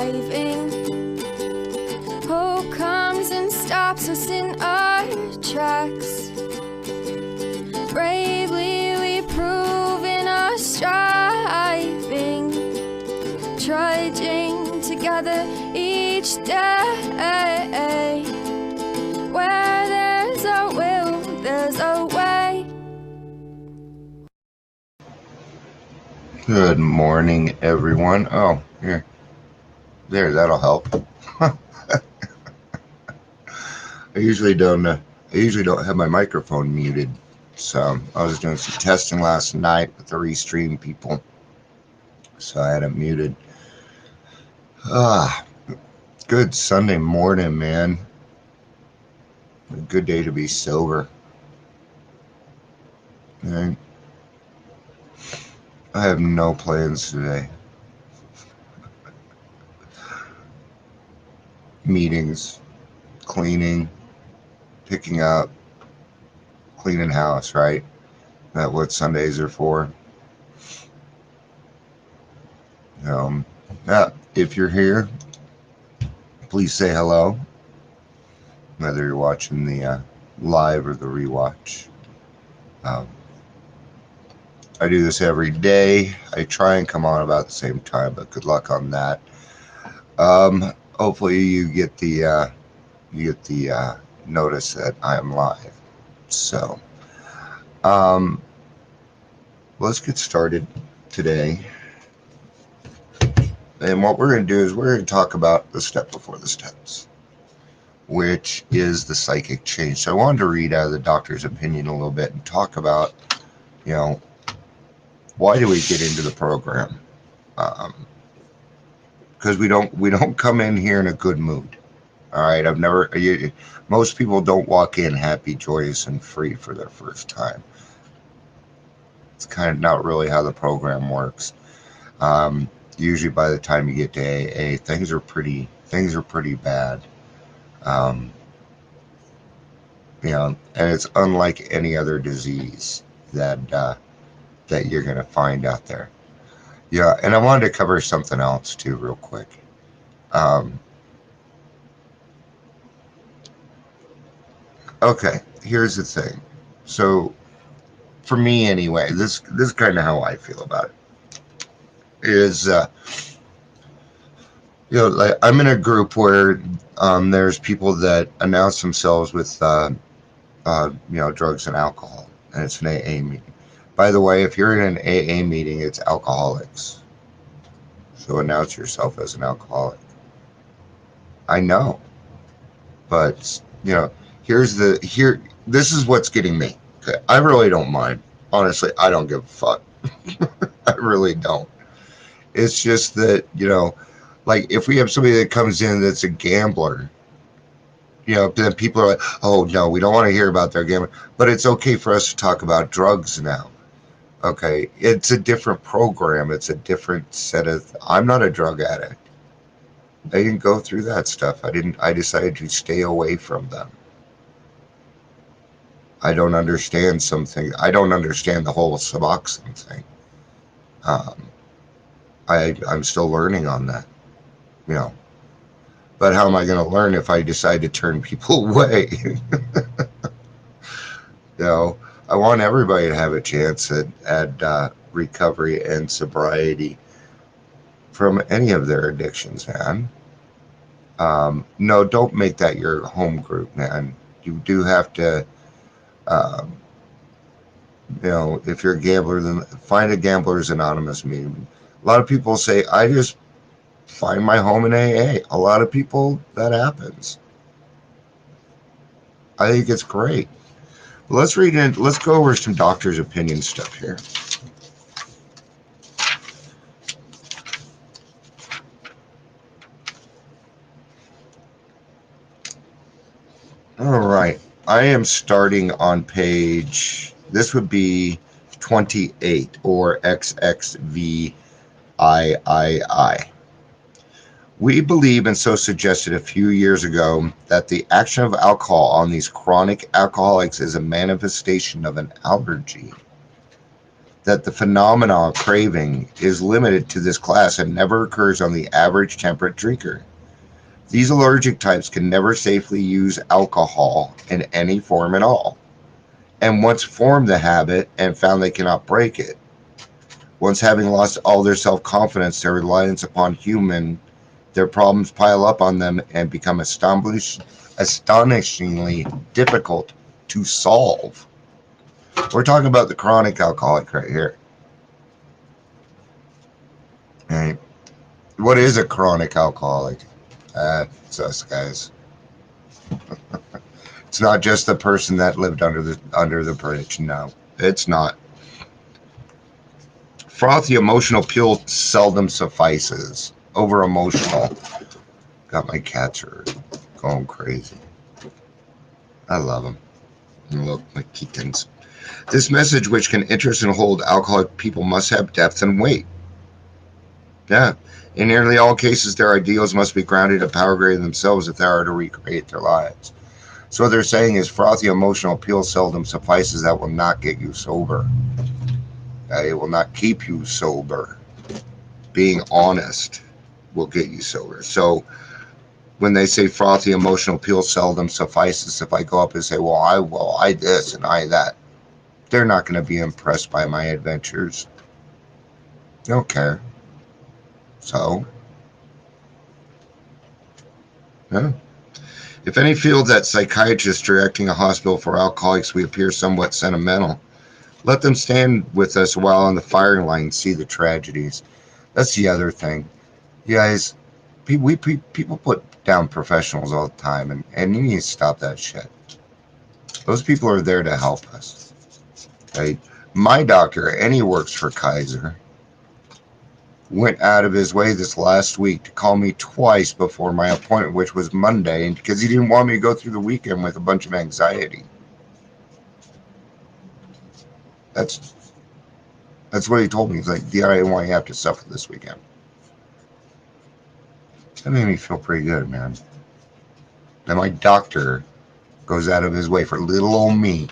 driving. Who comes and stops us in our tracks? Bravely we prove in our striving, trudging together each day. Where there's a will, there's a way. Good morning, everyone. Oh, here. There, that'll help. I usually don't have my microphone muted. So I was doing some testing last night with the Restream people. So I had it muted. Good Sunday morning, man. A good day to be sober. And I have no plans today. Meetings, cleaning, picking up, cleaning house, right? That's what Sundays are for. If you're here, please say hello, whether you're watching the live or the rewatch. I do this every day. I try and come on about the same time, but good luck on that. Hopefully you get the notice that I am live. So let's get started today. And what we're going to do is we're going to talk about the step before the steps, which is the psychic change. So I wanted to read out of the doctor's opinion a little bit and talk about, why do we get into the program? Because we don't come in here in a good mood. All right, most people don't walk in happy, joyous, and free for their first time. It's kind of not really how the program works. Usually by the time you get to AA, things are pretty bad. And it's unlike any other disease that you're going to find out there. Yeah, and I wanted to cover something else too real quick. Okay, here's the thing. So for me anyway, this is kind of how I feel about it. Is like I'm in a group where there's people that announce themselves with drugs and alcohol, and it's an AA meeting. By the way, if you're in an AA meeting, it's alcoholics. So announce yourself as an alcoholic. I know, but this is what's getting me. Okay, I really don't mind. Honestly, I don't give a fuck. I really don't. It's just that, like if we have somebody that comes in that's a gambler, then people are like, oh no, we don't want to hear about their gambling. But it's okay for us to talk about drugs now. Okay, it's a different program. It's a different set of. I'm not a drug addict. I didn't go through that stuff. I decided to stay away from them. I don't understand something. I don't understand the whole Suboxone thing. I'm still learning on that, But how am I going to learn if I decide to turn people away? I want everybody to have a chance at recovery and sobriety from any of their addictions, man. No, don't make that your home group, man. You do have to, if you're a gambler, then find a Gamblers Anonymous meeting. A lot of people say, I just find my home in AA. A lot of people, that happens. I think it's great. But let's read it. Let's go over some doctor's opinion stuff here. All right. I am starting on page, this would be 28 or XXVIII. We believe, and so suggested a few years ago, that the action of alcohol on these chronic alcoholics is a manifestation of an allergy. that the phenomenon of craving is limited to this class and never occurs on the average temperate drinker. These allergic types can never safely use alcohol in any form at all, and once formed the habit and found they cannot break it, once having lost all their self-confidence, their reliance upon human, their problems pile up on them and become astonishingly difficult to solve. We're talking about the chronic alcoholic right here. Right? What is a chronic alcoholic? It's us guys. It's not just the person that lived under the bridge. No, it's not. Frothy emotional peel seldom suffices. Over emotional. Got my cats are going crazy. I love them. Look, my kittens. This message, which can interest and hold alcoholic people, must have depth and weight. Yeah. In nearly all cases, their ideals must be grounded in power greater than themselves if they are to recreate their lives. So what they're saying is frothy emotional appeal seldom suffices. That will not get you sober. It will not keep you sober. Being honest will get you sober. So when they say frothy emotional appeal seldom suffices, if I go up and say, well, I this and I that, they're not going to be impressed by my adventures. They don't care. So, yeah. If any feel that psychiatrists directing a hospital for alcoholics, we appear somewhat sentimental, let them stand with us while on the firing line and see the tragedies. That's the other thing. You guys, people put down professionals all the time, and you need to stop that shit. Those people are there to help us. Right? My doctor, and he works for Kaiser, went out of his way this last week to call me twice before my appointment, which was Monday, and because he didn't want me to go through the weekend with a bunch of anxiety. That's what he told me. He's like, I didn't want you to have to suffer this weekend. That made me feel pretty good, man. And my doctor goes out of his way for little old me.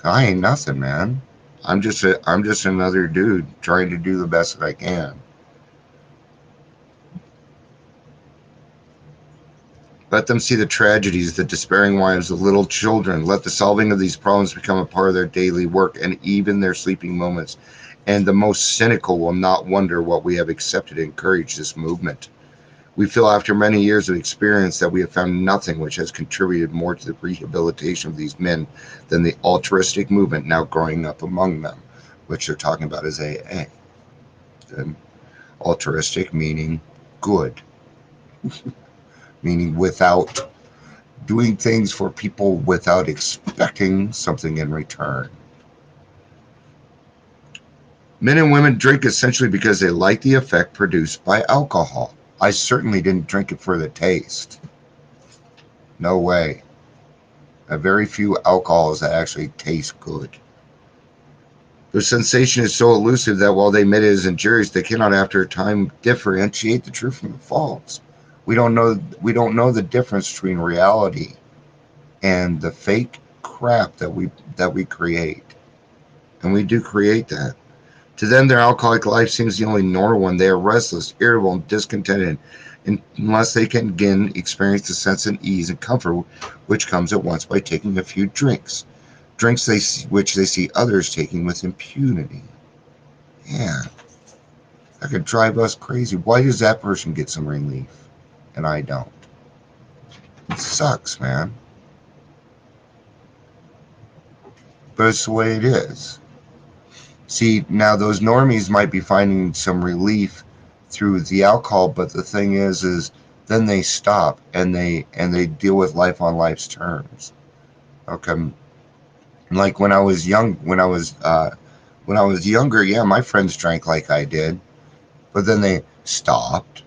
I ain't nothing, man. I'm just another dude trying to do the best that I can. Let them see the tragedies, the despairing wives of little children. Let the solving of these problems become a part of their daily work and even their sleeping moments. And the most cynical will not wonder what we have accepted and encouraged this movement. We feel after many years of experience that we have found nothing which has contributed more to the rehabilitation of these men than the altruistic movement now growing up among them, which they're talking about as AA. And altruistic meaning good. Meaning without doing things for people without expecting something in return. Men and women drink essentially because they like the effect produced by alcohol. I certainly didn't drink it for the taste. No way. Very few alcohols that actually taste good. Their sensation is so elusive that while they admit it is injurious, they cannot after a time differentiate the true from the false. We don't know the difference between reality and the fake crap that we create. And we do create that. To them, their alcoholic life seems the only normal one. They are restless, irritable, and discontented unless they can again experience the sense of ease and comfort which comes at once by taking a few drinks. Drinks which they see others taking with impunity. Yeah. That could drive us crazy. Why does that person get some relief and I don't? It sucks, man. But it's the way it is. See, now those normies might be finding some relief through the alcohol, but the thing is then they stop and they deal with life on life's terms. Okay. Like when I was younger, yeah, my friends drank like I did, but then they stopped,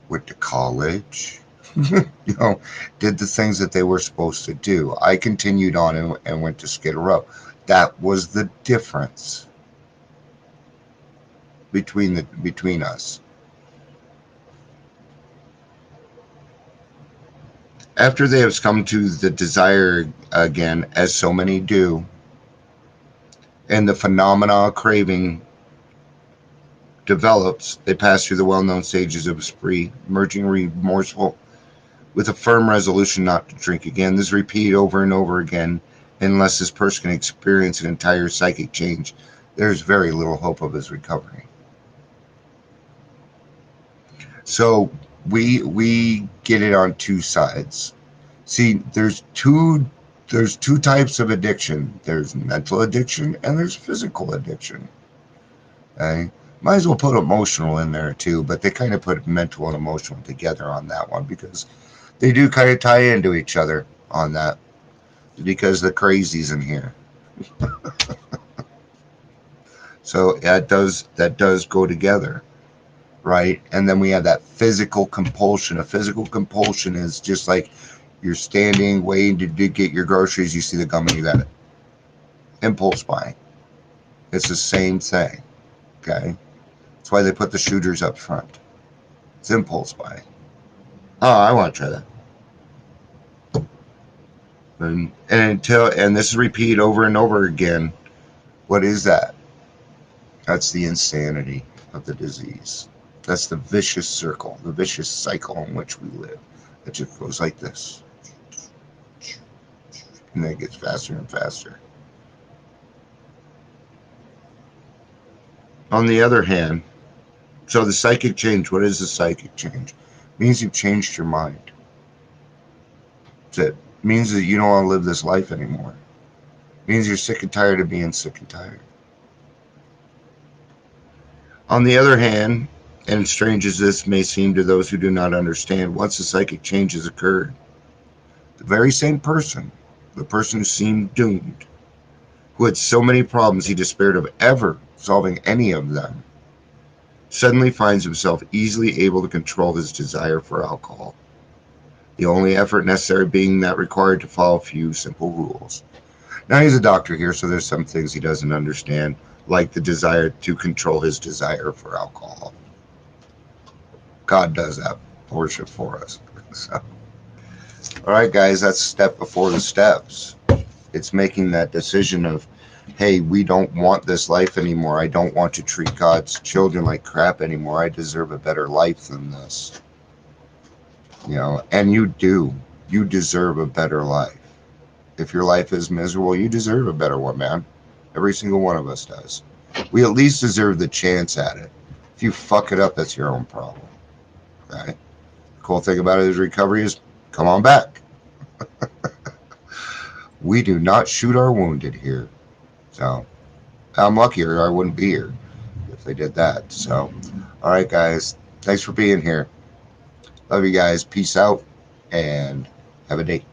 went to college, did the things that they were supposed to do. I continued on and went to Skid Row. That was the difference between us. After they have come to the desire again, as so many do, and the phenomena of craving develops, they pass through the well-known stages of a spree, emerging remorseful with a firm resolution not to drink again. This is repeated over and over again. Unless this person can experience an entire psychic change, there's very little hope of his recovery. So we get it on two sides. See, there's two types of addiction. There's mental addiction and there's physical addiction. Okay? Might as well put emotional in there too, but they kind of put mental and emotional together on that one because they do kind of tie into each other on that, because the crazies in here. So that does go together, right? And then we have that physical compulsion. A physical compulsion is just like you're standing waiting to get your groceries, you see the gum and you got it. Impulse buying. It's the same thing. Okay? That's why they put the shooters up front. It's impulse buying. Oh, I want to try that. And this is repeated over and over again. What is that? That's the insanity of the disease. That's the vicious circle, the vicious cycle in which we live. It just goes like this. And then it gets faster and faster. On the other hand, so the psychic change, what is the psychic change? It means you've changed your mind. It means that you don't want to live this life anymore. It means you're sick and tired of being sick and tired. On the other hand, and strange as this may seem to those who do not understand, once the psychic change has occurred, the very same person, the person who seemed doomed, who had so many problems he despaired of ever solving any of them, suddenly finds himself easily able to control his desire for alcohol. The only effort necessary being that required to follow a few simple rules. Now he's a doctor here, so there's some things he doesn't understand, like the desire to control his desire for alcohol. God does that portion for us. So, all right, guys, that's step before the steps. It's making that decision of, hey, we don't want this life anymore. I don't want to treat God's children like crap anymore. I deserve a better life than this. You know, and you do. You deserve a better life. If your life is miserable, you deserve a better one, man. Every single one of us does. We at least deserve the chance at it. If you fuck it up, that's your own problem. Okay? The cool thing about it is recovery is come on back. We do not shoot our wounded here. So I'm luckier I wouldn't be here if they did that. So, all right, guys. Thanks for being here. Love you guys. Peace out and have a day.